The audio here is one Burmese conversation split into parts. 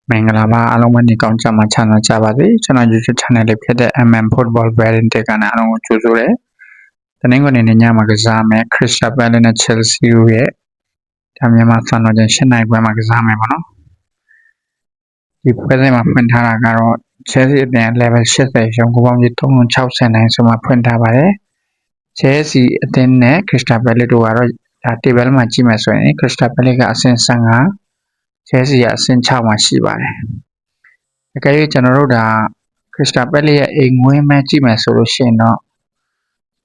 မင်္ဂလာပါအားလုံးပဲဒီကောင်ကြမှာချမ်းသာကြပါစေကျွန်တော် YouTube channel လေးဖြစ်တဲ့ MM Football Variant ကနေအားလုံးကိုကြိုဆိုတယ်။တနင်္ဂနွေနေ့ညမှာကစားမယ် Crystal Palace နဲ့ Chelsea ရဲ့ဒါမြန်မာစံတော်ချိန်7နိုင်ပွဲမှာကစားမယ်ပေါ့နော်။ဒီပွဲစဉ်မှာဖွင့်ထားတာကတော့ Chelsea အသင်း level 80ရှုံးကိုပေါင်းပြီး360နိုင်ဆိုမှဖွင့်ထားပါတယ်။ Chelsea အသင်းနဲ့ Crystal Palace တို့ကတော့ဒါ table မှာကြည့်မယ်ဆိုရင် Crystal Palace ကအဆင့်15 Chelsea ကအဆင့်6မှာရှိပါတယ်။အကယ်၍ကျွန်တော်တို့ဒါ Crystal Palace ရဲ့အိမ်ငွေးမဲ့ကြည့်မယ်ဆိုလို့ရှိရင်တော့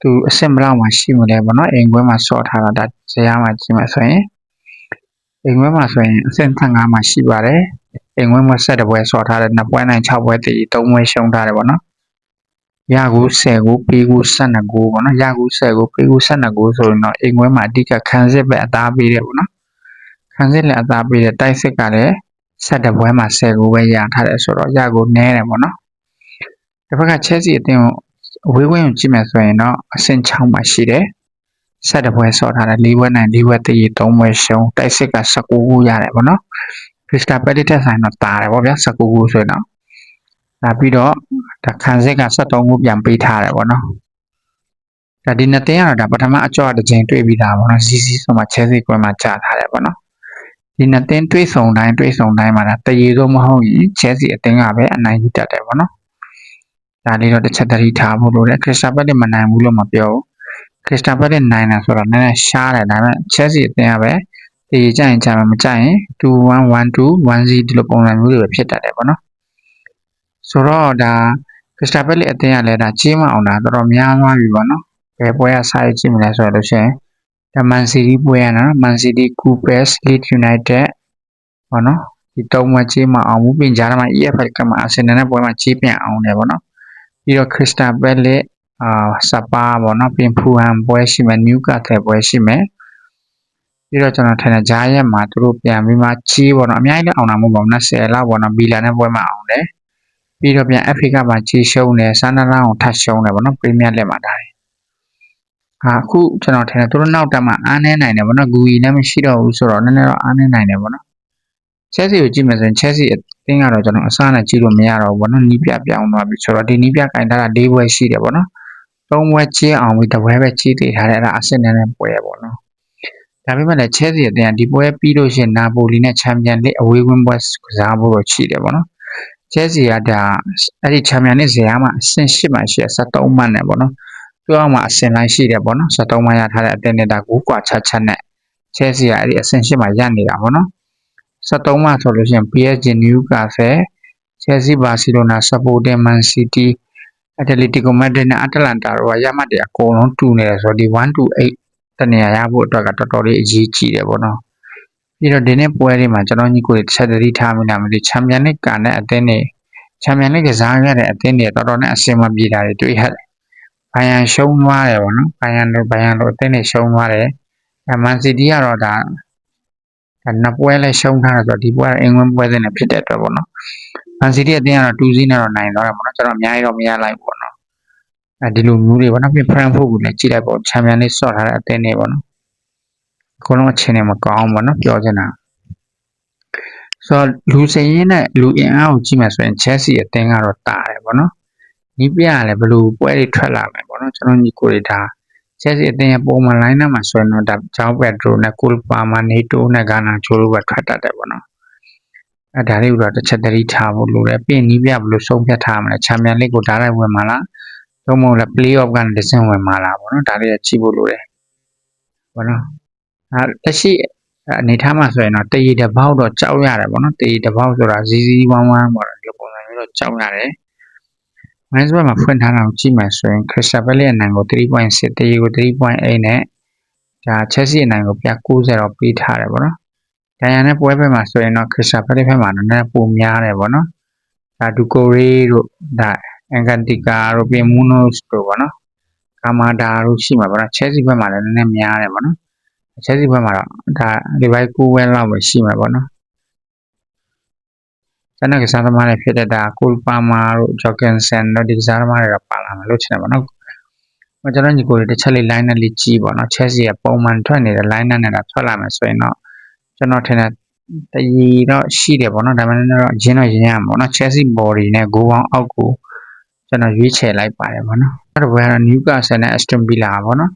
သူအဆင့်ဘလောက်မှာရှိမလဲပေါ့နော်အိမ်ငွေးမှာဆော့ထားတာဒါဇယားမှာကြည့်မယ်ဆိုရင်အိမ်ငွေးမှာဆိုရင်အဆင့်15မှာရှိပါတယ်အိမ်ငွေးမှာ7ပွဲဆော့ထားတယ်2ပွဲနိုင်6ပွဲတည်3ပွဲရှုံးထားတယ်ပေါ့နော်ရကူ10ကူပေးကူ12ကူပေါ့နော်ရကူ10ကူပေးကူ12ကူဆိုရင်တော့အိမ်ငွေးမှာအဓိကခံစစ်ပဲအသားပေးတယ်ပေါ့နော်ခံစစ်လည်းအသားပေးတယ်တိုက်စစ်ကလည်း7ပွဲမှာ10ကူပဲရထားတယ်ဆိုတော့ရကူနည်းတယ်ပေါ့နော်တစ်ဖက်က Chelsea အသင်းကိုအဝေးကွင်းကိုကြည့်မယ်ဆိုရင်တော့အဆင့်6မှာရှိတယ်7ပွဲဆော့ထားတယ်4ပွဲနိုင်4ပွဲတည်3ပွဲရှုံးတိုက်စစ်က19ကူရတယ်ပေါ့နော် Crystal Palace တက်ဆိုင်တော့တာတယ်ပေါ့ဗျာ19ကူဆိုရင်တော့ဒါပြီးတော့ဒါခံစစ်က73ကူပြန်ပေးထားတယ်ပေါ့နော်ဒါဒီနှစ်သင်းကတော့ဒါပထမအကြော့တစ်ချိန်တွေ့ပြီးသားပေါ့နော် CC ဆိုမှ Chelsea ကွင်းမှာကြာထားတယ်ပေါ့နော်ဒီနှစ်သင်းတွေ့ဆုံတိုင်းမှာဒါတရေဆုံးမဟုတ်ရင် Chelsea အသင်းကပဲအနိုင်ယူတတ်တယ်ပေါ့နော်ဒါလေးတော့တစ်ချက်သတိထားဖို့လိုတယ် Crystal Palace မနိုင်ဘူးလို့မပြောဘူး Crystal Palace နိုင်တယ်ဆိုတော့နည်းနည်းရှားတယ်ဒါပေမဲ့ Chelsea အသင်းကပဲဒီကြိုင်ချမ်းမကြိုင်ရင်2-1-1-2 1-0ဒီလိုပုံစံမျိုးတွေပဲဖြစ်တတ်တယ်ပေါ့နော်ဆိုတော့ဒါ Crystal Palace အသင်းကလည်းဒါကြီးမအောင်တာတော်တော်များသွားပြီပေါ့နော်ဘယ်ပွဲကစားရကြည့်မလဲဆိုတော့ရှင်ဒါ Man City ပွဲရနော် Man City Coopers Leeds United ပေါ့နော်ဒီ3ပွဲကြီးမအောင်ဘူးပြင်ကြားထဲမှာ EFL ကမှာ Arsenal နဲ့ပွဲမှာကြီးပြန်အောင်တယ်ပေါ့နော်ပြီးတော့ Crystal Palace စပါပေါ့နော်ပြင်ဖူဟမ်ပွဲရှိမယ် Newcastle ပွဲရှိမယ်ပြီးတော့ကျွန်တော်ထင်တယ်ဂျာရက်မှာသူတို့ပြန်ပြီးမှကြီးပေါ့နော်အများကြီးလည်းအောင်တာမဟုတ်ပါဘူး20လောက်ပေါ့နော်ဘီလာနဲ့ပွဲမှာအောင်တယ်ပြီးတော့ပြန် FA ကမှာကြီးရှုံးတယ်ဆန်နလန်ကိုထပ်ရှုံးတယ်ပေါ့နော်ပရီးမီးယားလိမှာဒါအခုကျွန်တော်ထင်တယ်သူတို့နောက်တက်မှာအားနည်းနိုင်တယ်ပေါ့နော်ဂူရီလည်းမရှိတော့ဘူးဆိုတော့နည်းနည်းတော့အားနည်းနိုင်တယ်ပေါ့နော် Chelsea ကိုကြည့်မယ်ဆိုရင် Chelsea အသင်းကတော့ကျွန်တော်အစားနဲ့ကြည့်လို့မရတော့ဘူးပေါ့နော်နီးပြပြောင်းသွားပြီဆိုတော့ဒီနီးပြကင်ထားတာ၄ပွဲရှိတယ်ပေါ့နော်၃ပွဲကြီးအောင်ပြီးတစ်ပွဲပဲကြီးတည်ထားတယ်အဲ့ဒါအဆင့်နဲ့ပွဲပေါ့နော်ဒါပေမဲ့လည်း Chelsea အသင်းကဒီပွဲပြီးလို့ရှိရင်နာပိုလီနဲ့ချန်ပီယံလိအဝေးကွင်းပွဲကစားဖို့တော့ရှိတယ်ပေါ့နော် Chelsea ကဒါအဲ့ဒီချန်ပီယံလိဇယားမှာအဆင့်၈မှာရှိရ73မှတ်နဲ့ပေါ့နော်သူ့အောက်မှာအဆင့်လိုက်ရှိတယ်ပေါ့နော်73မှတ်ရထားတဲ့အသင်းနဲ့ဒါ9กว่าချက်နဲ့ Chelsea ကအဲ့ဒီအဆင့်၈မှာရပ်နေတာပေါ့နော်73မှဆိုလို့ရှိရင် PSG Newcastle Chelsea Barcelona Sporting Man City Atletico Madrid နဲ့ Atalanta တို့ကရမှတ်တွေအကုန်လုံးတူနေတယ်ဆိုတော့ဒီ1-8တနေရာရဖို့အတွက်ကတော်တော်လေးအရေးကြီးတယ်ပေါ့နော်ပြီးတော့ဒီနေ့ပွဲတွေမှာကျွန်တော်ညီကိုတွေတစ်ချက်သတိထားမိလားမသိချန်ပီယံလိကန်တဲ့အသင်းတွေချန်ပီယံလိကစားရတဲ့အသင်းတွေတော်တော်နဲ့အဆင်မပြေတာတွေတွေ့ရတယ်ဘိုင်ယန်ရှုံးသွားတယ်ပေါ့နော်ဘိုင်ယန်လိုအသင်းတွေရှုံးသွားတယ်မန်စီးတီးကတော့ဒါနှစ်ပွဲလဲရှုံးထားတယ်ဆိုတော့ဒီပွဲအင်္ဂလန်ပွဲစဉ်နဲ့ဖြစ်တဲ့အတွက်ပေါ့နော်မန်စီးတီးအသင်းကတော့2-0နဲ့တော့နိုင်သွားတယ်ပေါ့နော်ကျွန်တော်အများကြီးတော့မရလိုက်ဘူးပေါ့နော်ဒီလိုမျိုးတွေပေါ့နော်ပြင်ဖရန်ဖို့ကိုလည်းကြည့်လိုက်ပေါ့ချန်ပီယံလိဆော့ထားတဲ့အသင်းတွေပေါ့နော်အကုန်လုံးအခြေအနေမကောင်းဘူးပေါ့နော်ပြောချင်တာဆိုတော့လူစည်ရင်းနဲ့လူအင်အားကိုကြည့်မှဆိုရင် Chelsea အသင်းကတော့တာတယ်ပေါ့နော်နီးပြလည်းဘယ်လိုပွဲတွေထွက်လာမယ်ပေါ့နော်ကျွန်တော်ညီကိုတွေဒါChelsea အသင်းရဲ့ပုံမှန် line မှာဆိုရင်တော့ဒါဂျောင်းပက်ဒရိုနဲ့ကိုလ်ပါမာနေတိုနဲ့ဂါနာချိုလိုပဲထွက်တတ်တယ်ပေါ့နော်ဒါလေးကတော့တစ်ချက်သတိထားဖို့လိုတယ်ပြီးရင်နီးပြဘယ်လိုဆုံးဖြတ်ထားမလဲချန်ပီယံလိကိုဒါလိုက်ဝင်မှာလားတော့မဟုတ်လား play off ကနေတစ်ဆင့်ဝင်မှာလားပေါ့နော်ဒါလေးကြည့်ဖို့လိုတယ်ပေါ့နော်လက်ရှိအနေထားမှာဆိုရင်တော့တရီတစ်ပေါက်တော့ကြောက်ရတယ်ပေါ့နော်တရီတစ်ပေါက်ဆိုတာဇီးဝမ်းပေါ့ဒီလိုပုံစံမျိုးတော့ကြောက်ရတယ်Minus ဘက်မှာဖွင့်ထားတာကိုကြည့်မှဆိုရင် Crystal Palace အနိုင်ကို 3.6 တရီကို 3.8 နဲ့ဒါ Chelsea အနိုင်ကိုပြ90တော့ပေးထားတယ်ပေါ့နော်။ဒါရန်နဲ့ပွဲဘက်မှာဆိုရင်တော့ Crystal Palace ဘက်မှာနည်းနည်းပိုများတယ်ပေါ့နော်။ဒါဒူကိုရီတို့ဒါအန်ကန်တီကာတို့ပြင်မူနိုစ်တို့ပေါ့နော်။ကာမာဒါတို့ရှိမှာပေါ့နော်။ Chelsea ဘက်မှာလည်းနည်းနည်းများတယ်ပေါ့နော်။ Chelsea ဘက်မှာတော့ဒါဒီဘက်9ဝဲလောက်ပဲရှိမှာပေါ့နော်။ကျွန်တော်ကစားသမားတွေဖြစ်တဲ့ဒါကိုလ်ပါမာတို့ဂျော့ကင်ဆန်တို့ဒီကစားသမားတွေကပါလာမှာလို့ချင်တယ်ပေါ့နော်ကျွန်တော်ညီကိုတွေတစ်ချက်လေး line နဲ့လေးကြည့်ပေါ့နော် Chelsea ကပုံမှန်ထွက်နေတဲ့ line နဲ့တာထွက်လာမယ်ဆိုရင်တော့ကျွန်တော်ထင်တယ် တည်တော့ရှိတယ်ပေါ့နော်ဒါမှမဟုတ်ရင်းရမှာပေါ့နော် Chelsea body နဲ့ goal ပေါင်းအောက်ကိုကျွန်တော်ရွေးချယ်လိုက်ပါတယ်ပေါ့နော်အဲ့ဒါဘယ်ကတော့ Newcastle နဲ့ Aston Villa ပေါ့နော်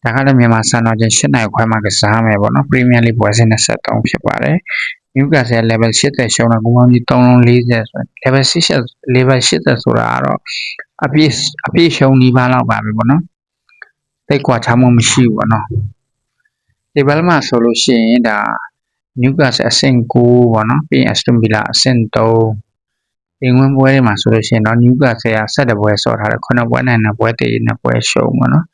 ဒါကလည်းမြန်မာစံတော်ချိန်8နိုင်ခွဲမှာကစားမယ်ပေါ့နော် Premier League ပွဲစဉ်23ဖြစ်ပါတယ် Newcastle level 80ရှုံးတော့goal ပေါင်းကြီး340ဆို level 80ဆိုတာကတော့အပြည့်ရှုံးနီးပါးလောက်ပါပဲပေါ့နော်တိတ်กว่าချမှုမရှိဘူးပေါ့နော် level မှာဆိုလို့ရှိရင်ဒါ Newcastle အဆင့်9ပေါ့နော်ပြီးရင် Aston Villa အဆင့်3ပြင်ဝင်ပွဲတွေမှာဆိုလို့ရှိရင်တော့ Newcastle က7ပွဲဆော့ထားတယ်9ပွဲနိုင်2ပွဲတည်2ပွဲရှုံးပေါ့နော်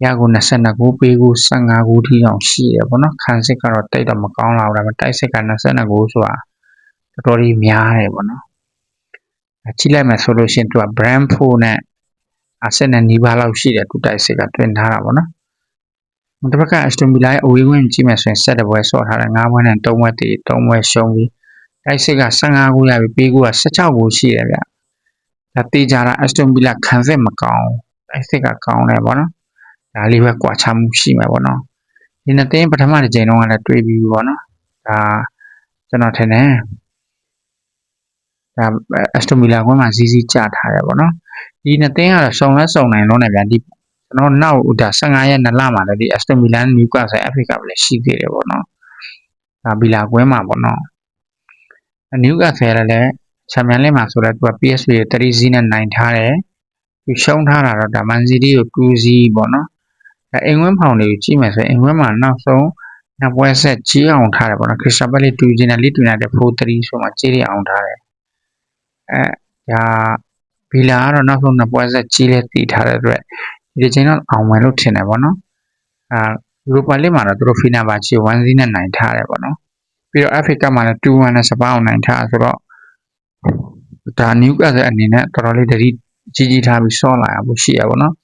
ရကို22ဂိုးပေးကို15ဂိုးထိအောင်ရှိတယ်ပေါ့နော်ခံစစ်ကတော့တိတ်တော့မကောင်းလာဘူးဒါပေမဲ့တိုက်စစ်က22ဂိုးဆိုတာတော်တော်ကြီးများတယ်ပေါ့နော်ကြည့်လိုက်မယ်ဆိုလို့ရှိရင်သူက Brentford နဲ့ Arsenal နီးပါးလောက်ရှိတယ်သူတိုက်စစ်ကတွင်ထားတာပေါ့နော်ဒီဘက်က Aston Villa ရဲ့အဝေးဝင်ကြည့်မယ်ဆိုရင်7ပွဲဆော့ထားတယ်9ပွဲနဲ့3ပွဲတည်3ပွဲရှုံးပြီးတိုက်စစ်က15ဂိုးရပြီးပေးကိုက16ဂိုးရှိတယ်ဗျဒါတေးကြတာ Aston Villa ခံစစ်မကောင်းတိုက်စစ်ကကောင်းတယ်ပေါ့နော်ဒါလေးပဲကွာခြားမှုရှိမှာပေါ့နော်ဒီနှစ်သင်းပထမတစ်ချိန်လုံးကလည်းတွေ့ပြီးပေါ့နော်ဒါကျွန်တော်ထင်တယ်ဒါ Aston Villa ကွင်းမှာစီးစီးကြထားတယ်ပေါ့နော်ဒီနှစ်သင်းကတော့စုံနိုင်လုံးနဲ့ဗျာဒီကျွန်တော်နောက်ဒါ15ရက်2လမှာလည်းဒီ Aston Villa Newcastle FA Cup လည်းရှိသေးတယ်ပေါ့နော်ဒါ Villa ကွင်းမှာပေါ့နော် Newcastle လည်းချန်ပီယံလိမှာဆိုတော့သူက PSV ကို3-0နဲ့နိုင်ထားတယ်သူရှုံးထားတာတော့ဒါ Man City ကို2-0ပေါ့နော်အိမ်ဝင်းဖောင်တွေကိုကြည့်မယ်ဆိုရင်အိမ်ဝင်းမှာနောက်ဆုံးနှစ်ပွဲဆက်ကြီးအောင်ထားတယ်ပေါ့နော် Crystal Palace 2-0နဲ့ Leeds United 4-3ဆိုမှကြီးရအောင်ထားတယ်ဒါဗီလာကတော့နောက်ဆုံးနှစ်ပွဲဆက်ကြီးလဲတည်ထားတဲ့အတွက်ဒီချိန်တော့အောင်မယ်လို့ထင်တယ်ပေါ့နော်ယူရိုပါလိမှာတော့သူတို့ဖီနာဘာချီ1-0နဲ့နိုင်ထားတယ်ပေါ့နော်ပြီးတော့ FA Cup မှာလည်း2-1နဲ့စပါးအောင်နိုင်ထားဆိုတော့ဒါ Newcastle အနေနဲ့တော်တော်လေးတတိကြီးထားပြီးဆော့လာရဖို့ရှိရပါတော့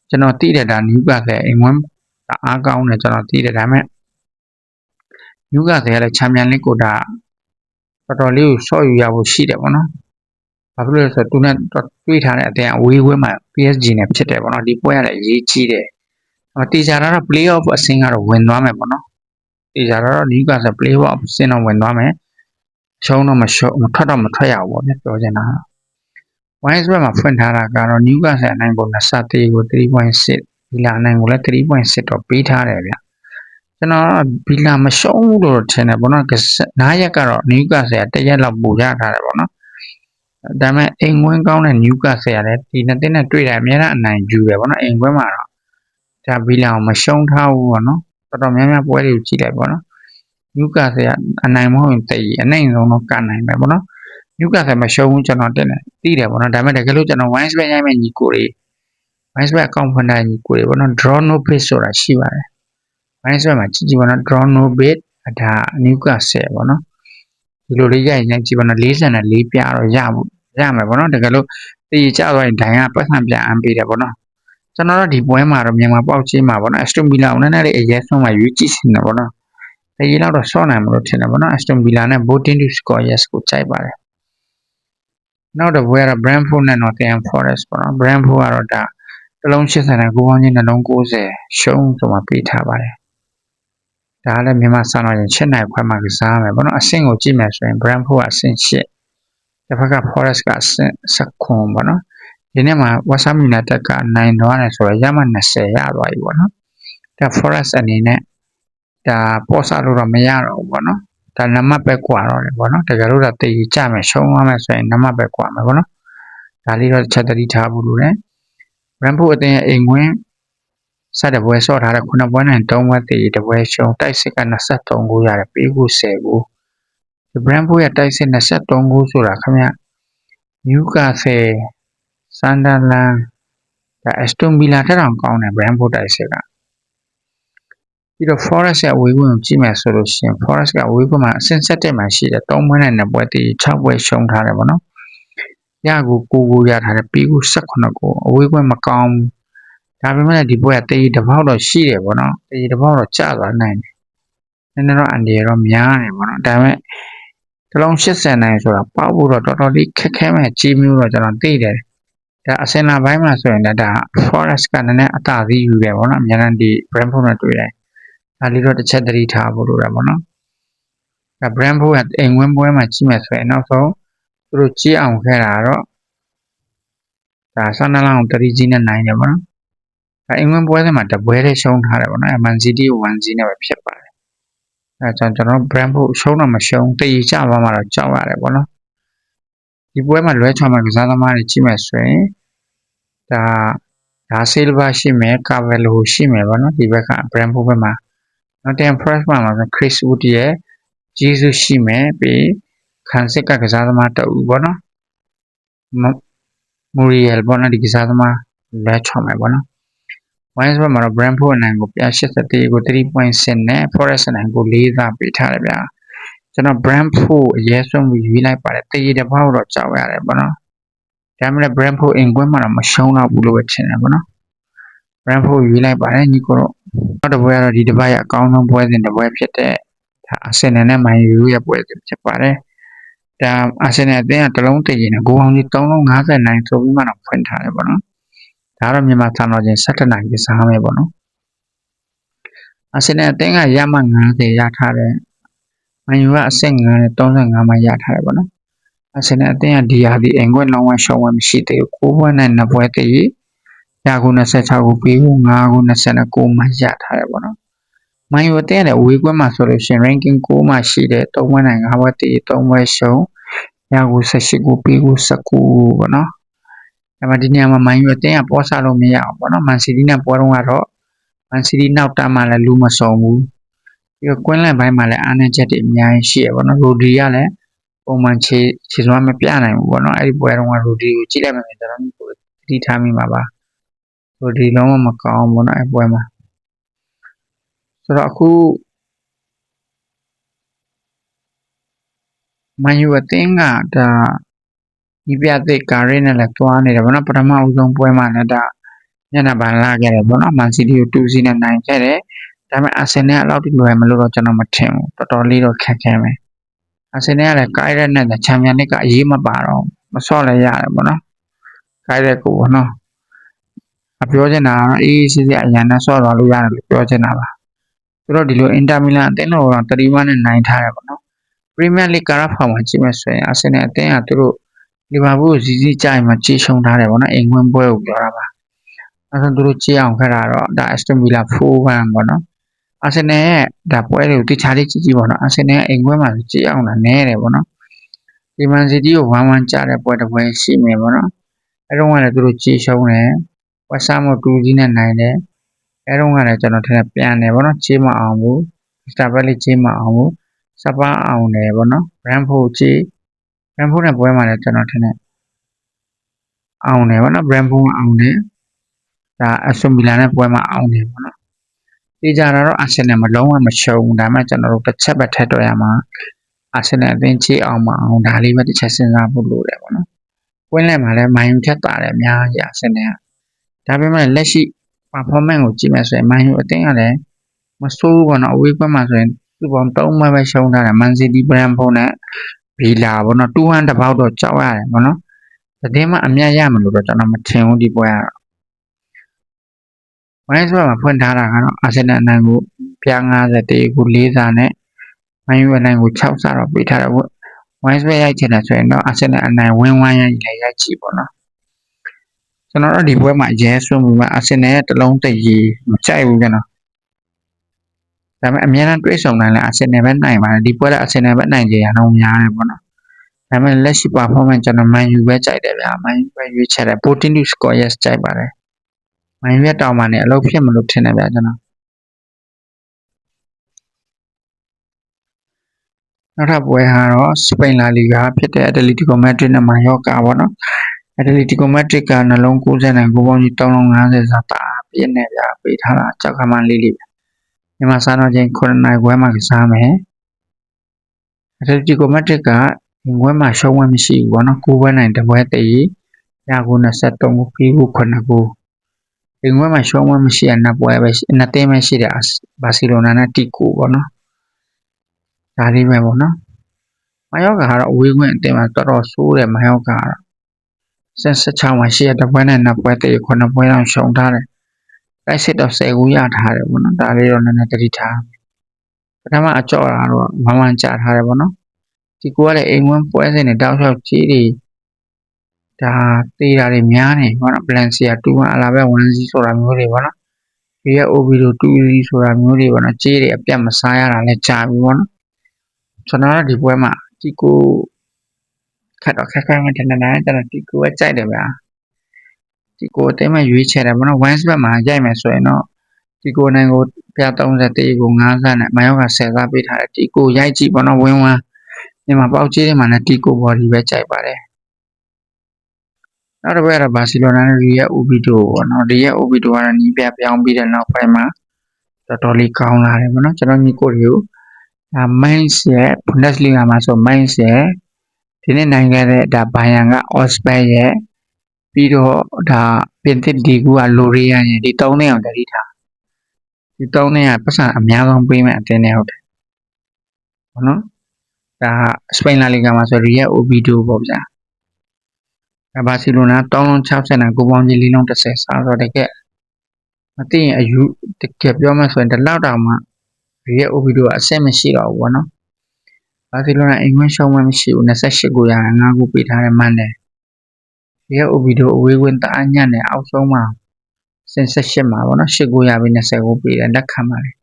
ကျွန်တော်သိတယ်ဒါ Newcastle အိမ်ဝင်းအားကောင်းတယ်ကျွန်တော်သိတယ်ဒါပေမဲ့ Newcastle ကလည်း Champions League ကိုဒါတော်တော်လေးကိုဆော့ယူရဖို့ရှိတယ်ပေါ့နော်ဘာဖြစ်လို့လဲဆိုတော့သူနဲ့တွေ့ထားတဲ့အတင်းအဝေးဝဲမှာ PSG နဲ့ဖြစ်တယ်ပေါ့နော်ဒီပွဲကလည်းအရေးကြီးတယ်တေချာတော့ play-off အဆင့်ကတော့ဝင်သွားမယ်ပေါ့နော်တေချာတော့ Newcastle play-off အဆင့်တော့ဝင်သွားမယ်ရှုံးတော့မထွက်ရဘူးပေါ့ဗျပြောချင်တာWise ဘက်မှာဖွင့်ထားတာကတော့ Newcastle အနိုင်ကို24ကို 3.6 Villa အနိုင်ကိုလည်း 3.6 တော့ပေးထားတယ်ဗျကျွန်တော် Villa မရှုံးဘူးလို့ထင်တယ်ပေါ့နော်9ရက်ကတော့ Newcastle တရက်လောက်ပို့ရထားတယ်ပေါ့နော်ဒါပေမဲ့အိမ်ဝင်းကောင်းတဲ့ Newcastle ကလည်းဒီနှစ်သင်းနဲ့တွေ့တယ်အများအားအနိုင်ယူတယ်ပေါ့နော်အိမ်ဝင်းမှာတော့ဒါ Villa ကိုမရှုံးထားဘူးပေါ့နော်တော်တော်များများပွဲတွေကိုကြည့်လိုက်ပေါ့နော် Newcastle ကအနိုင်မဟုတ်ရင်တည်အနိုင်ဆုံးတော့ကနိုင်မယ်ပေါ့နော်Newcastle မရှုံးဘူးကျွန်တော်တက်တယ်သိတယ်ပေါ့နော်ဒါပေမဲ့တကယ်လို့ကျွန်တော် Wise bet ရိုက်မဲ့ညီကိုတွေ Wise bet အကောင့်ဖွင့်တဲ့ညီကိုတွေပေါ့နော် draw no bet ဆိုတာရှိပါတယ် Wise bet မှာကြည့်ပေါ့နော် draw no bet ဒါ Newcastle ပေါ့နော်ဒီလိုလေးရိုက်ကြည့်ပေါ့နော်44ပြတော့ရမယ်ပေါ့နော်တကယ်လို့တေးကြသွားရင်ဒိုင်ကပတ်စံပြန်အမ်းပေးတယ်ပေါ့နော်ကျွန်တော်တို့ဒီပွဲမှာတော့မြန်မာပေါက်ချင်းမှာပေါ့နော် Aston Villa ကိုနည်းနည်းလေးအရေးဆုံးမှာရွေးကြည့်နေတယ်ပေါ့နော်တကယ်တော့ဆော့နိုင်မလို့ထင်တယ်ပေါ့နော် Aston Villa နဲ့ voting to score yes ကိုကြိုက်ပါတယ်နောက်တစ်ပွဲကတော့ Brentford နဲ့ Nottingham Forest ပေါ့နော် Brentford ကတော့ဒါတလုံး80နဲ့9ပေါင်းချင်းနှလုံး90ရှုံးဆိုမှပေးထားပါတယ်ဒါလည်းမြန်မာစံတော်ရင်7နိုင်ခွဲမှာကစားမယ်ပေါ့နော်အဆင့်ကိုကြည့်မယ်ဆိုရင် Brentford ကအဆင့်8တစ်ဖက်က Forest ကအဆင့်19ပေါ့နော်ဒီနေ့မှာ West Ham United ကနိုင်သွားတယ်ဆိုတော့ရမှ20ရသွားပြီပေါ့နော်ဒါ Forest အနေနဲ့ဒါပေါ်စားလို့တော့မရတော့ဘူးပေါ့နော်ဒါနမပဲကွာတော့တယ်ပေါ့နော်တကယ်လို့ဒါတေးကြမယ်ရှုံးသွားမယ်ဆိုရင်နမပဲကွာမယ်ပေါ့နော်ဒါလေးတော့ချက်တတိထားဖို့လိုတယ် Brentford အသင်းရဲ့အိမ်ဝင်စတဲ့ပွဲဆော့ထားတဲ့9ပွဲနဲ့3ပွဲတည်တပွဲရှုံးတိုက်စစ်က23ဂိုးရတယ်ပေးကို10ဂိုးဒီ Brentford ရဲ့တိုက်စစ်23ဂိုးဆိုတာခင်ဗျ Newcastle Sunderland ဒါ Aston Villa ထက်တောင်ကောင်းတယ် Brentford တိုက်စစ်ကပြီးတော့ Forest ရဲ့အဝေးဝင်ကိုကြည့်မယ်ဆိုလို့ရှိရင် Forest ကအဝေးဝင်မှာအဆင့်7မှာရှိတယ်3ပွဲနဲ့2ပွဲတည်6ပွဲရှုံးထားတယ်ပေါ့နော်ရကို9ဂိုးရထားတယ်ပြီးကို18ဂိုးအဝေးဝင်မကောင်းဒါပေမဲ့ဒီပွဲကတည်တစ်ပေါက်တော့ရှိတယ်ပေါ့နော်တည်တစ်ပေါက်တော့ကျသွားနိုင်တယ်နည်းနည်းတော့အန်ဒီရတော့များတယ်ပေါ့နော်ဒါပေမဲ့တလုံး80နိုင်ဆိုတာပေါက်ဖို့တော့တော်တော်လေးခက်ခဲမဲ့ကြီးမျိုးတော့ကျွန်တော်သိတယ်ဒါအစင်လာပိုင်းမှာဆိုရင်လည်းဒါ Forest ကနည်းနည်းအသာစီးယူတယ်ပေါ့နော်အများနဲ့ဒီ Brentford နဲ့တွေ့တယ်ဒါလေးတော့တစ်ချက်သတိထားဖို့လိုတယ်ပေါ့နော် Brentford ကအိမ်ဝင်းပွဲမှာကြီးမယ်ဆိုရင်နောက်ဆုံးသူတို့ကြီးအောင်ခဲ့တာတော့ဒါ12လောင်း3ကြီးနဲ့နိုင်တယ်ပေါ့နော်အိမ်ဝင်းပွဲတွေမှာတပွဲလေးရှုံးထားတယ်ပေါ့နော် Man City ကို 1-0 နဲ့ပဲဖြစ်ပါတယ်အဲကြောင့်ကျွန်တော် Brentford ရှုံးတော့မရှုံးတည်ကြသွားမှာတော့ကြောက်ရတယ်ပေါ့နော်ဒီပွဲမှာလွဲချော်မှာကစားသမားတွေကြီးမယ်ဆိုရင်ဒါSilva ရှိမယ် Cavallo ရှိမယ်ပေါ့နော်ဒီဘက်က Brentford ဘက်မှာNottingham Forest မှာ Chris Wood ရဲ့ Jesus ရှိမယ်ပြီးခံစစ်ကစားသမားတအူပေါ့နော်Muriel ပေါ့နော်ဒီကစားသမားလွဲချော်မယ်ပေါ့နော် Wines ဘက်မှာတော့ Brentford အနိုင်ကို181ကို3.6နဲ့ Forest အနိုင်ကို4သာပေးထားတယ်ဗျာကျွန်တော် Brentford အရေးဆုံးပြီးရွေးလိုက်ပါတယ်တရေတပေါက်တော့ကြောက်ရတယ်ပေါ့နော်ဒါမှမဟုတ် Brentford အင်ကွင်းမှာတော့မရှုံးတော့ဘူးလို့ပဲထင်တယ်ပေါ့နော် Brentford ရွေးလိုက်ပါတယ်ညီကိုတော့နောက်တစ်ပွဲကတော့ဒီတစ်ပတ်ရဲ့အကောင်းဆုံးပွဲစဉ်တစ်ပွဲဖြစ်တဲ့ဒါ Arsenal နဲ့ Man U ရဲ့ပွဲစဉ်ဖြစ်ပါတယ်ဒါ Arsenal အသင်းကတလုံးတည်ရင်ဂိုးအောင်ကြီး3လုံး50နိုင်ဆိုပြီးမှတော့ဖွင့်ထားတယ်ပေါ့နော်ဒါတော့မြန်မာစံတော်ချိန်17နိုင်ကစားမယ်ပေါ့နော် Arsenal အသင်းကရမှ90ရထားတယ် Man U ကအဆင့်9နဲ့35မှရထားတယ်ပေါ့နော် Arsenal အသင်းကဒီဟာဒီအင်ကွင်းလုံးဝရှုံးဝမရှိသေးဘူး9ပွဲနဲ့2ပွဲတည်ရာကို26ကိုပြီးဖို့5ကို29မှရထားတယ်ပေါ့နော်Man U အသင်းရဲ့အဝေးကွင်းမှာဆိုလို့ရှိရင် ranking 9မှာရှိတဲ့3ပွဲနိုင်5ပွဲတည်3ပွဲရှုံးရာကို18ကိုပြီးဖို့19ပေါ့နော်ဒါမှဒီနေရာမှာ Man U အသင်းကပေါ်စားလို့မရအောင်ပေါ့နော် Man City နဲ့ပွဲတော့ကတော့ Man City နောက်တမ်းမှလည်းလူမစုံဘူးပြီးတော့ကွင်းလန့်ပိုင်းမှာလည်းအားနည်းချက်တွေအများကြီးရှိရပေါ့နော် Rodri ကလည်းပုံမှန်ခြေစွမ်းမပြနိုင်ဘူးပေါ့နော်အဲ့ဒီပွဲတော့က Rodri ကိုကြည့်လိုက်မှကျွန်တော်တို့တိထားမိမှာပါ Rodri လုံးဝမကောင်းဘူးเนาะအဲ့ပွဲမှာဆိုတော့အခု Man U အသင်းကဒါဒီပြသစ်ကာရီနဲ့လည်းတွားနေတယ်ဗောနော်ပထမအဦးဆုံးပွဲမှာလည်းဒါညနေပိုင်းလာခဲ့တယ်ဗောနော် Man City ကို2-0နဲ့နိုင်ခဲ့တယ်ဒါပေမဲ့ Arsenal ကအဲ့လောက်ထိလွယ်မလို့တော့ကျွန်တော်မထင်ဘူးတော်တော်လေးတော့ခက်ခဲမယ် Arsenal ကလည်းကာရက်နဲ့ချန်ပီယံလိကအရေးမပါတော့မဆော့လည်းရတယ်ဗောနော်ကာရက်ကိုဗောနော်ပြောချင်တာကတော့အေးစစ်စစ်အရန်နဲ့ဆော့သွားလို့ရတယ်လို့ပြောချင်တာပါဆိုတော့ဒီလို Inter Milan အသင်းတော်ကတော့3-1နဲ့နိုင်ထားတယ်ဗောနော် Premier League ကာရာဖောင်မှာကြည့်မယ်ဆိုရင် Arsenal အသင်းကသူတို့လီဗာပူးကိုစီကြိုင်မှာကြေးရှုံးထားတယ်ဗောနော်အိမ်ဝင်ပွဲကိုပြောတာပါအဲဆိုသူတို့ကြေးအောင်ခက်တာတော့ဒါ Aston Villa 4-1ဗောနော် Arsenal ရဲ့ဒါပွဲတွေကိုတခြားလေးကြည့်ဗောနော် Arsenal ရဲ့အိမ်ပွဲမှာကြေးအောင်တာနည်းတယ်ဗောနော်ဒီ Man City ကို1-1ကြတဲ့ပွဲတစ်ပွဲရှိမယ်ဗောနော်အဲတော့ကလည်းသူတို့ကြေးရှုံးတယ်ဝက်ဆာမို့2-0နဲ့နိုင်တယ်အဲတော့ကလည်းကျွန်တော်ထင်တယ်ပြန်တယ်ဗောနော်ကြေးမအောင်ဘူး Stabel ကြေးမအောင်ဘူးစပါအောင်တယ်ဗောနော် Brentford ကြေး Brentford နဲ့ပွဲမှာလည်းကျွန်တော်ထင်တယ်အောင်တယ်ဗောနော် Brentford အောင်တယ်ဒါ Aston Villa နဲ့ပွဲမှာအောင်တယ်ဗောနော်ဒီကြတော့ Arsenal မလုံးဝမရှုံးဒါမှကျွန်တော်တို့တစ်ချက်ပဲထည့်တော့ရမှာ Arsenal အသင်းကြေးအောင်မအောင်ဒါလေးပဲတစ်ချက်စဉ်းစားဖို့လိုတယ်ဗောနော်ကွင်းလန့်မှာလည်း Man U ထက်တာတယ်အများကြီး Arsenal ဒါပေမဲ့လက်ရှိ performance ကိုကြည့်မယ်ဆိုရင် Man U အသင်းကလည်းမဆိုးဘူးဗောနော်အဝေးကွင်းမှာဆိုရင်သူ့ပေါင်း3ပွဲပဲရှုံးထားတယ် Man City Brentford နဲ့ Villa ဗောနော်2-1တပေါက်တော့ကြောက်ရတယ်ဗောနော်သတင်းမှအမြတ်ရမလို့တော့ကျွန်တော်မထင်ဘူးဒီပွဲကတော့ Wines မှာဖွင့်ထားတာကတော့ Arsenal အနိုင်ကိုပြ51ကို4စာနဲ့ Man U အနိုင်ကို6စာတော့ပေးထားတယ်ဗော Wines ပဲရိုက်ချင်တယ်ဆိုရင်တော့ Arsenal အနိုင်ဝင်းဝိုင်းရိုက်လည်းရိုက်ကြည့်ဗောနော်ကျွန်တော်တို့ဒီပွဲမှာအရေးဆုံးပြီးမှ Arsenal ရဲ့တလုံးတည်မကြိုက်ဘူးကျွန်တော်ဒါပေမဲ့အများအားတွေးဆောင်နိုင်လဲ Arsenal ပဲနိုင်ပါတယ်ဒီပွဲက Arsenal ပဲနိုင်ကြရအောင်များတယ်ဗောနော်ဒါပေမဲ့လက်ရှိ performance ကျွန်တော် Man U ပဲကြိုက်တယ်ဗျာ Man U ပဲရွေးချယ်တယ် 14 to score yes ကြိုက်ပါတယ် Man U ရဲ့တောင်မှလည်းအလုပ်ဖြစ်မလို့ထင်တယ်ဗျာကျွန်တော်နောက်ထပ်ပွဲကတော့စပိန်လာလီဂါဖြစ်တဲ့ Atletico Madrid နဲ့ Mallorca ဗောနော် Atletico Madrid ကနှလုံး90နိုင်ကိုပေါင်းကြီး350စာတာပြည့်နေဗျာပေးထားတာကြောက်ခါမှလေးလေးမြန်မာစံတော်ချိန်9နိုင်ခွဲမှာကစားမယ် Atletico Madrid ကဒီပွဲမှာရှုံးဝဲမရှိဘူးဗောနော်9ပွဲနိုင်တပွဲတည်ရာကို23ကိုပြီးဖို့9ကိုဒီပွဲမှာရှုံးဝဲမရှိတဲ့နှစ်ပွဲပဲနှစ်သင်းပဲရှိတယ်ဘာစီလိုနာနဲ့တီကိုဗောနော်ဒါလေးပဲဗောနော်မယောကာကတော့အဝေးကွင်းအသင်းမှာတော်တော်ဆိုးတယ်မယောကာကတော့16မှာရှိတဲ့တပွဲနဲ့နှစ်ပွဲတည်9ပွဲလောက်ရှုံးထားတယ်တိုက်စစ်တော့10ခုရထားတယ်ဗောနော်ဒါလေးတော့နည်းနည်းတတိထား ပထမအကြော့တာတော့ဝမ်းဝမ်းကြထားတယ်ပေါ့နော်တီကိုကလည်းအိမ်ဝန်းပွဲစဉ်နဲ့တောက်လျှောက်ကြီးတွေဒါသေးတာတွေများနေပေါ့နော် Balenciaga 2-1အလားပဲ1စီဆိုတာမျိုးတွေပေါ့နော်ဒီရဲ့ Obido 2စီဆိုတာမျိုးတွေပေါ့နော်ကြီးတွေအပြတ်မစားရတာလည်းကြာပြီပေါ့နော်ကျွန်တော်ကဒီပွဲမှာတီကိုခက်တော့ခက်မှထင်တယ်ကျွန်တော်တီကိုပဲကြိုက်တယ်ဗျာတီကိုအတင်းမှရွေးချယ်တယ်ပေါ့နော်1 spot မှာရိုက်မယ်ဆိုရင်တော့တီကိုနိုင်ကိုပြ30တေးကို50နဲ့မယောက်က10စားပေးထားတယ်တီကိုရိုက်ကြည့်ပေါ့နော်ဝင်းဝမ်းဒီမှာပေါက်ကြီးတွေမှာလည်းတီကို body ပဲကြိုက်ပါတယ်နောက်တစ်ပွဲကတော့ဘာစီလိုနာနဲ့ရီယက် Obido ပေါ့နော်ရီယက် Obido ကတော့နီးပြပြောင်းပြီးတဲ့နောက်ပိုင်းမှာတော်တော်လေးကောင်းလာတယ်ပေါ့နော်ကျွန်တော်ညီကိုတွေကိုMainz ရဲ့ Bundesliga မှာဆို Mainz ရဲ့ဒီနေ့နိုင်ခဲ့တဲ့ဒါဘိုင်ယန်က Osberg ရဲ့ပြီးတော့ဒါပြင်သစ်ဒီကူက Lorient ရဲ့ဒီ3နှစ်အောင်တတိထားဒီ3နှစ်ကပတ်စံအများဆုံးပေးမဲ့အတင်းနဲ့ဟုတ်တယ်ပေါ့နော်ဒါစပိန်လာလီဂါမှာဆို Real Obido ပေါ့ဗျာဒါဘာစီလိုနာ360နဲ့ကိုပေါင်းကြီး4လုံး30စားတော့တကယ်မသိရင်အယူတကယ်ပြောမှဆိုရင်ဒီလောက်တောင်မှ Real Obido ကအဆင့်မရှိတော့ဘူးပေါ့နော်ဘာစီလိုနာအင်္ဂလိပ်ရှုံးမှမရှိဘူး28ကိုရ5ကိုပေးထားတယ်မှန်တယ်Real Obido အဝေးဝင်တအားညံ့တယ်အောက်ဆုံးမှာစင်18မှာပေါ့နော်8ကိုရပြီး20ကိုပေးတယ်လက်ခံပါတယ်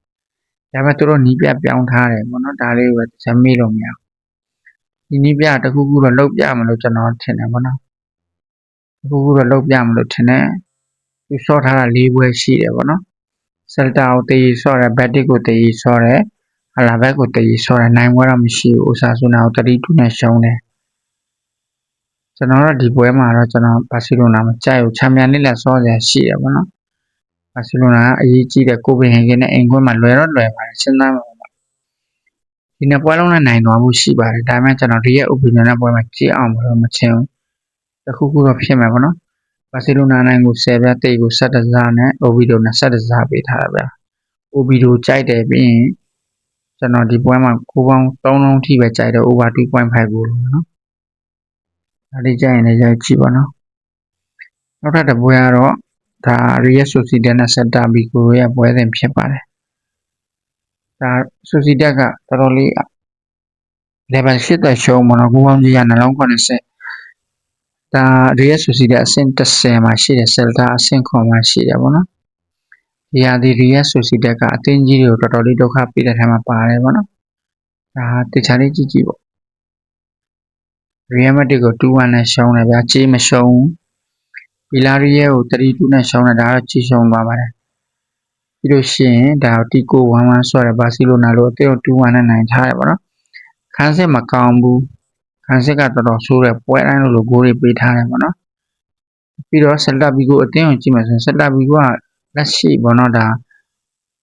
ဒါပေမဲ့သူတို့နီးပြပြောင်းထားတယ်ပေါ့နော်ဒါလေးကိုပဲဇမေးလို့မရဘူးဒီနီးပြတခုခုတော့လောက်ပြမလို့ကျွန်တော်ထင်တယ်ပေါ့နော်တခုခုတော့လောက်ပြမလို့ထင်တယ်သူဆော့ထားတာ၄ပွဲရှိတယ်ပေါ့နော်ဆယ်တာကိုတေးဆော့တယ်ဘက်တစ်ကိုတေးဆော့တယ်အလာဘက်ကိုတေးဆော့တယ်နိုင်ပွဲတော့မရှိဘူးအိုဆာဆူနာကို3-2နဲ့ရှုံးတယ်ကျွန်တော်တို့ဒီပွဲမှာတော့ကျွန်တော်ဘာစီလိုနာမကြိုက်ဘူးချန်ပီယံလိလက်ဆော့ရရှိတယ်ပေါ့နော်ဘာစီလိုနာကအရေးကြီးတဲ့ကိုပင်ဟေဂင်နဲ့အင်ကွင်းမှာလွယ်တော့လွယ်ပါတယ်စဉ်းစားမှာပါဒီနှစ်ပွဲလုံးနဲ့နိုင်သွားမှုရှိပါတယ်ဒါပေမဲ့ကျွန်တော်ဒီရဲ့ opinion နဲ့ပွဲမှာကြည့်အောင်လို့မချင်ဘူးတခုခုတော့ဖြစ်မယ်ပေါ့နော်ဘာစီလိုနာနိုင်ကို10ပြတိတ်ကို17စားနဲ့ Obido 20စားပေးထားတာဗျာ Obido ကြိုက်တယ်ပြီးရင်ကျွန်တော်ဒီပွဲမှာကိုပေါင်း3လုံးထိပဲကြိုက်တယ် over 2.5 ကိုလို့နော်ဒါလေးကြိုက်ရင်လည်းရိုက်ကြည့်ပါနော်နောက်ထပ်တစ်ပွဲကတော့ဒါ Real Sociedad နဲ့ Celta Vigo ရဲ့ပွဲစဉ်ဖြစ်ပါတယ်ဒါ Sociedad ကတော်တော်လေး level 8တဲ့ရှုံးမနော်ကိုပေါင်းကြီးရနှလုံး80ဒါ Real Sociedad အဆင့်10မှာရှိတယ် Celta အဆင့်9မှာရှိတယ်ပေါ့နော်ဒီဟာဒီ Real Sociedad ကအသင်းကြီးတွေကိုတော်တော်လေးဒုက္ခပေးတဲ့ထဲမှာပါတယ်ပေါ့နော်ဒါတခြားလေးကြည့်ကြည့်ပေါ့ Real Madrid ကို2-1နဲ့ရှုံးတယ်ဗျာကြေးမရှုံးဘူးVillarreal ကို3-2နဲ့ရှုံးတယ်ဒါတော့ကြေးရှုံးသွားပါတယ်ပြီးလို့ရှိရင်ဒါတီကို1-1ဆော့တယ်ဘာစီလိုနာလို့အသင်းကို2-1နဲ့နိုင်ထားတယ်ပေါ့နော်ခန်းစစ်မကောင်းဘူးခန်းစစ်ကတော်တော်ဆိုးတယ်ပွဲတိုင်းလိုဂိုးတွေပေးထားတယ်ပေါ့နော်ပြီးတော့ Celta Vigo အသင်းကိုကြည့်မယ်ဆိုရင် Celta Vigo ကလက်ရှိပေါ့နော်ဒါ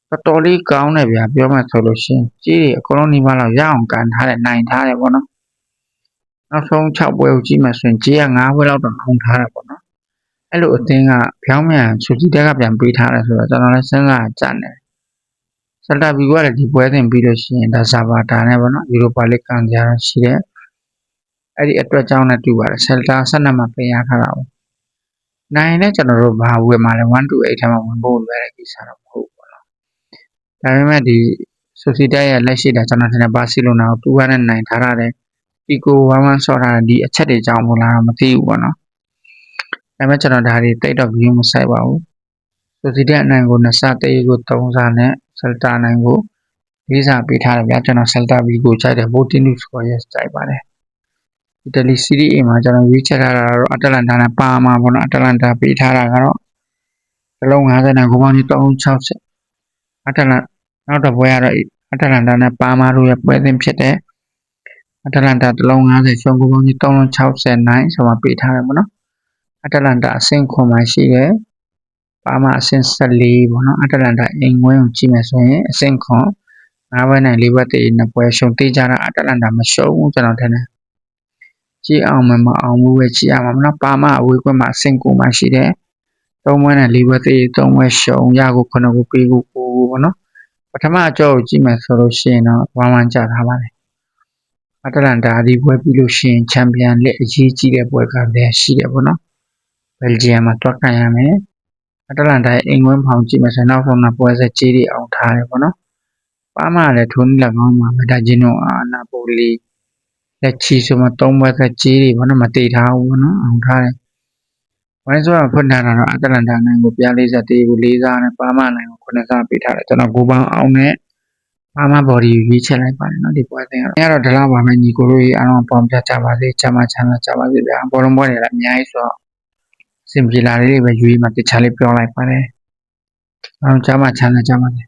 တော်တော်လေးကောင်းတယ်ဗျာပြောမှဆိုလို့ရှိရင်ကြေးတွေအကုန်လုံးဒီမှာတော့ရအောင်ကန်ထားတယ်နိုင်ထားတယ်ပေါ့နော်နောက်ဆုံး6ပွဲကိုကြည့်မယ်ဆိုရင်ကြေးက9ပွဲလောက်တော့အောင်ထားတယ်ပေါ့နော်အဲ့လိုအသင်းကဖြောင်းမြန်ဆူဂျီတက်ကပြန်ပေးထားတယ်ဆိုတော့ကျွန်တော်လည်းစဉ်းစားကြတယ်Celta Vigo ကလည်းဒီပွဲတင်ပြီးလို့ရှိရင်ဒါဇာဘာတာနဲ့ပေါ့နော်ယူရိုပါလိဂ်ကန်ကြရရှိတယ်အဲ့ဒီအတွက်ကြောင့်လည်းတူပါတယ် Celta 12မှာပြင်ရထားတာပေါ့နိုင်လည်းကျွန်တော်တို့ဘာဝယ်မှာလဲ1-8ထဲမှာဝင်ဖို့လွယ်တဲ့ကိစ္စတော့မဟုတ်ဘူးပေါ့နော်ဒါပေမဲ့ဒီ Sociedad ရဲ့လက်ရှိတာကျွန်တော်ထင်တယ်ဘာစီလိုနာကို2-1နဲ့နိုင်ထားရတယ်ဒီကို1-1ဆော့ထားတဲ့ဒီအချက်တွေကြောင့်မလားတော့မသိဘူးပေါ့နော်ဒါပေမဲ့ကျွန်တော်ဒါတွေတိတ်တော့ view မဆိုင်ပါဘူး Sociedad အနိုင်ကို2ဆတေးကို3ဆနဲ့ Celta အနိုင်ကို4ဆပေးထားတယ်ဗျာကျွန်တော် Celta Vigo ကြိုက်တယ် voting score yes ကြိုက်ပါတယ် Italy Serie A မှာကျွန်တော်ရွေးချယ်ထားတာတော့ Atalanta နဲ့ပါမာပေါ့နော် Atalanta ပေးထားတာကတော့တစ်လုံး50နဲ့ကိုပေါင်းကြီး360 Atalanta နောက်တစ်ပွဲကတော့ Atalanta နဲ့ပါမာတို့ရဲ့ပွဲစဉ်ဖြစ်တဲ့ Atalanta တစ်လုံး50ရှုံးကိုပေါင်းကြီး360နိုင်ဆိုမှပေးထားတယ်ပေါ့နော် Atalanta အဆင့်9မှာရှိတယ်ပါမာအဆင့်14ပေါ့နော် Atalanta အိမ်ဝင်းကိုကြည့်မယ်ဆိုရင်အဆင့်9 5ပွဲနိုင်4ပွဲတည်2ပွဲရှုံးတေးကြတာ Atalanta မရှုံးဘူးကျွန်တော်ထင်တယ်ကြည့်အောင်မအောင်ဘူးပဲကြည့်ရမှာမနော်ပါမာအဝေးကွက်မှာအဆင့်9မှာရှိတယ်3ပွဲနဲ့4ပွဲတည်3ပွဲရှုံးရကို9ကိုပေးကို9ပေါ့နော်ပထမအကြောကိုကြည့်မယ်ဆိုလို့ရှိရင်တော့1-1ကြထားပါတယ်Atalanta ဒီပွဲပြီးလို့ရှိရင်ချန်ပီယံလိအရေးကြီးတဲ့ပွဲကလည်းရှိတယ်ပေါ့နော်ဘယ်လ်ဂျီယံမှာတွက်ခံရမယ်Atalanta ရဲ့အိမ်ဝင်းဖောင်ကြည့်မယ်ဆိုရင်နောက်ဆုံးမှာပွဲဆက်ကြေးတွေအောင်ထားတယ်ပေါ့နော် ပါမလည်းထုံးလက်ကောင်းမှာပဲဒါဂျီနိုအာနာပိုလီလက်ချီဆိုမှ3ဘွဲသက်ကြီးတွေဘာလို့မတိထားဘူးနော်အောင်ထားတယ်ဝိုင်းဆိုတာဖွင့်ထားတာတော့အတလန်တာနိုင်ကိုပြ44ကို4စားနဲ့ပါမနိုင်ကို9စားပေးထားတယ်ကျွန်တော်ကိုပေါင်းအောင်နဲ့ပါမဘော်ဒီရွေးချက်လိုက်ပါတယ်နော်ဒီပွဲစဉ်ကတော့ဒီလောက်ပါပဲညီကိုတို့ကြီးအားလုံးပေါင်းပြကြပါစေချမ်းသာချမ်းသာကြပါစေဗျာဘောလုံးပွဲတွေလည်းအများကြီးဆိုတော့စင်ပြေလာလေးတွေပဲရွေးမှတခြားလေးပြောလိုက်ပါတယ်အားလုံးချမ်းသာချမ်းသာကြပါစေ